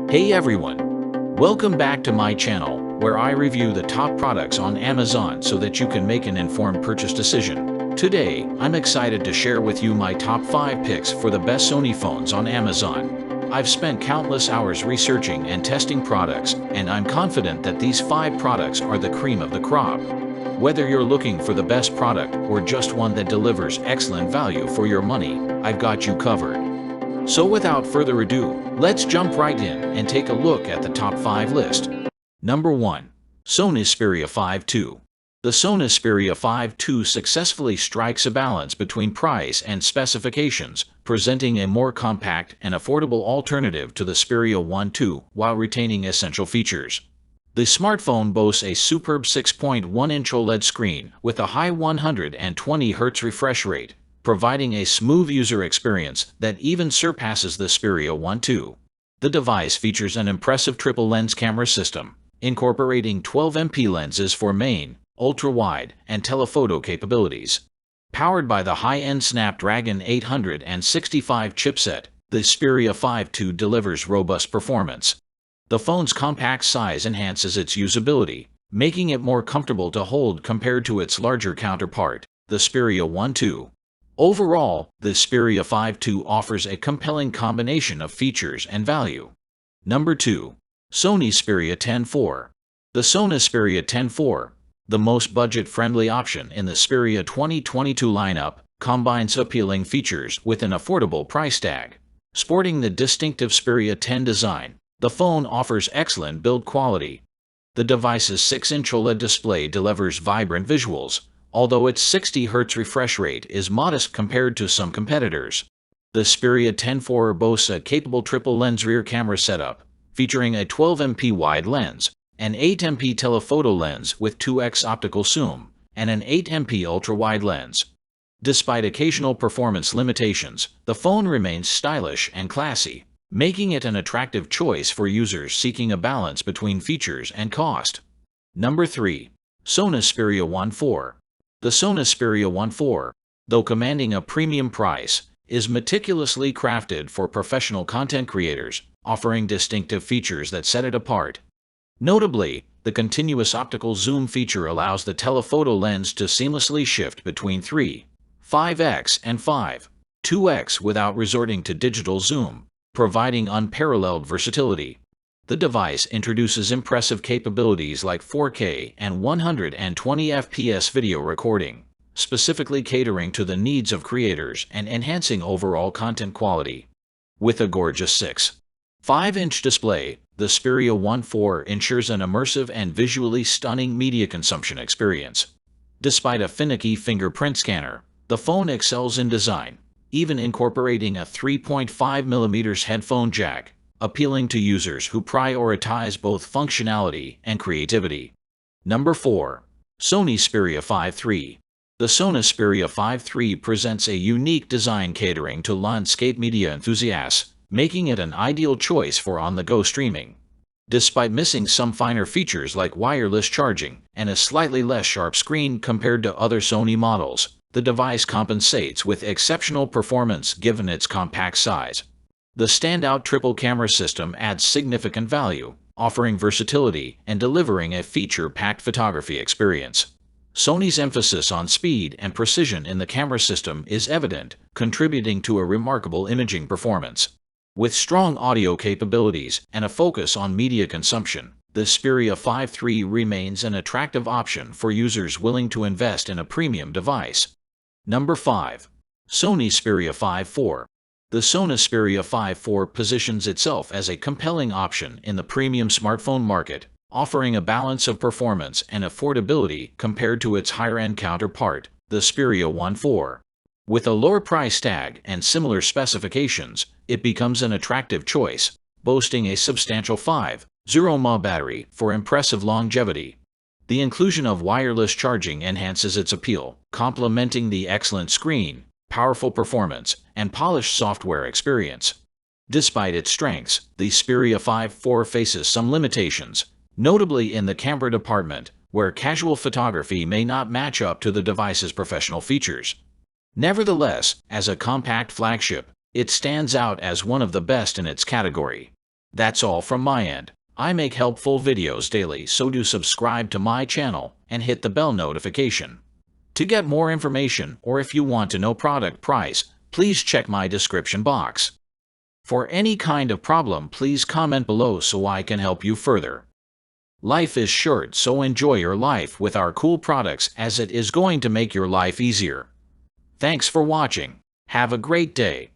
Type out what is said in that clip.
Hey everyone! Welcome back to my channel, where I review the top products on Amazon so that you can make an informed purchase decision. Today, I'm excited to share with you my top 5 picks for the best Sony phones on Amazon. I've spent countless hours researching and testing products, and I'm confident that these 5 products are the cream of the crop. Whether you're looking for the best product or just one that delivers excellent value for your money, I've got you covered. So without further ado, let's jump right in and take a look at the top 5 list. Number 1. Sony Xperia 5 II. The Sony Xperia 5 II successfully strikes a balance between price and specifications, presenting a more compact and affordable alternative to the Xperia 1 II while retaining essential features. The smartphone boasts a superb 6.1-inch OLED screen with a high 120Hz refresh rate, providing a smooth user experience that even surpasses the Xperia 1 II. The device features an impressive triple-lens camera system, incorporating 12MP lenses for main, ultra-wide, and telephoto capabilities. Powered by the high-end Snapdragon 865 chipset, the Xperia 5 II delivers robust performance. The phone's compact size enhances its usability, making it more comfortable to hold compared to its larger counterpart, the Xperia 1 II. Overall, the Xperia 5 II offers a compelling combination of features and value. Number 2. Sony Xperia X4. The Sony Xperia X4, the most budget-friendly option in the Xperia 2022 lineup, combines appealing features with an affordable price tag. Sporting the distinctive Xperia X design, the phone offers excellent build quality. The device's 6-inch OLED display delivers vibrant visuals, although its 60Hz refresh rate is modest compared to some competitors. The Xperia X4 boasts a capable triple-lens rear camera setup, featuring a 12MP wide lens, an 8MP telephoto lens with 2x optical zoom, and an 8MP ultra-wide lens. Despite occasional performance limitations, the phone remains stylish and classy, making it an attractive choice for users seeking a balance between features and cost. Number 3. Sony Xperia 1 IV. The Sony Xperia 1 IV, though commanding a premium price, is meticulously crafted for professional content creators, offering distinctive features that set it apart. Notably, the continuous optical zoom feature allows the telephoto lens to seamlessly shift between 3, 5x and 2x without resorting to digital zoom, providing unparalleled versatility. The device introduces impressive capabilities like 4K and 120fps video recording, specifically catering to the needs of creators and enhancing overall content quality. With a gorgeous 6.5-inch display, the Xperia 1 IV ensures an immersive and visually stunning media consumption experience. Despite a finicky fingerprint scanner, the phone excels in design, even incorporating a 3.5mm headphone jack, appealing to users who prioritize both functionality and creativity. Number 4. Sony Xperia 5 III. The Sony Xperia 5 III presents a unique design catering to landscape media enthusiasts, making it an ideal choice for on-the-go streaming. Despite missing some finer features like wireless charging and a slightly less sharp screen compared to other Sony models, the device compensates with exceptional performance given its compact size. The standout triple camera system adds significant value, offering versatility and delivering a feature-packed photography experience. Sony's emphasis on speed and precision in the camera system is evident, contributing to a remarkable imaging performance. With strong audio capabilities and a focus on media consumption, the Xperia 5 III remains an attractive option for users willing to invest in a premium device. Number 5. Sony Xperia 5 IV. The Sony Xperia 5 IV positions itself as a compelling option in the premium smartphone market, offering a balance of performance and affordability compared to its higher-end counterpart, the Xperia 1 IV. With a lower price tag and similar specifications, it becomes an attractive choice, boasting a substantial 5.0 mAh battery for impressive longevity. The inclusion of wireless charging enhances its appeal, complementing the excellent screen, powerful performance, and polished software experience. Despite its strengths, the Xperia 5 IV faces some limitations, notably in the camera department, where casual photography may not match up to the device's professional features. Nevertheless, as a compact flagship, it stands out as one of the best in its category. That's all from my end. I make helpful videos daily, so do subscribe to my channel and hit the bell notification. To get more information, or if you want to know product price, please check my description box. For any kind of problem, please comment below so I can help you further. Life is short, so enjoy your life with our cool products, as it is going to make your life easier. Thanks for watching. Have a great day.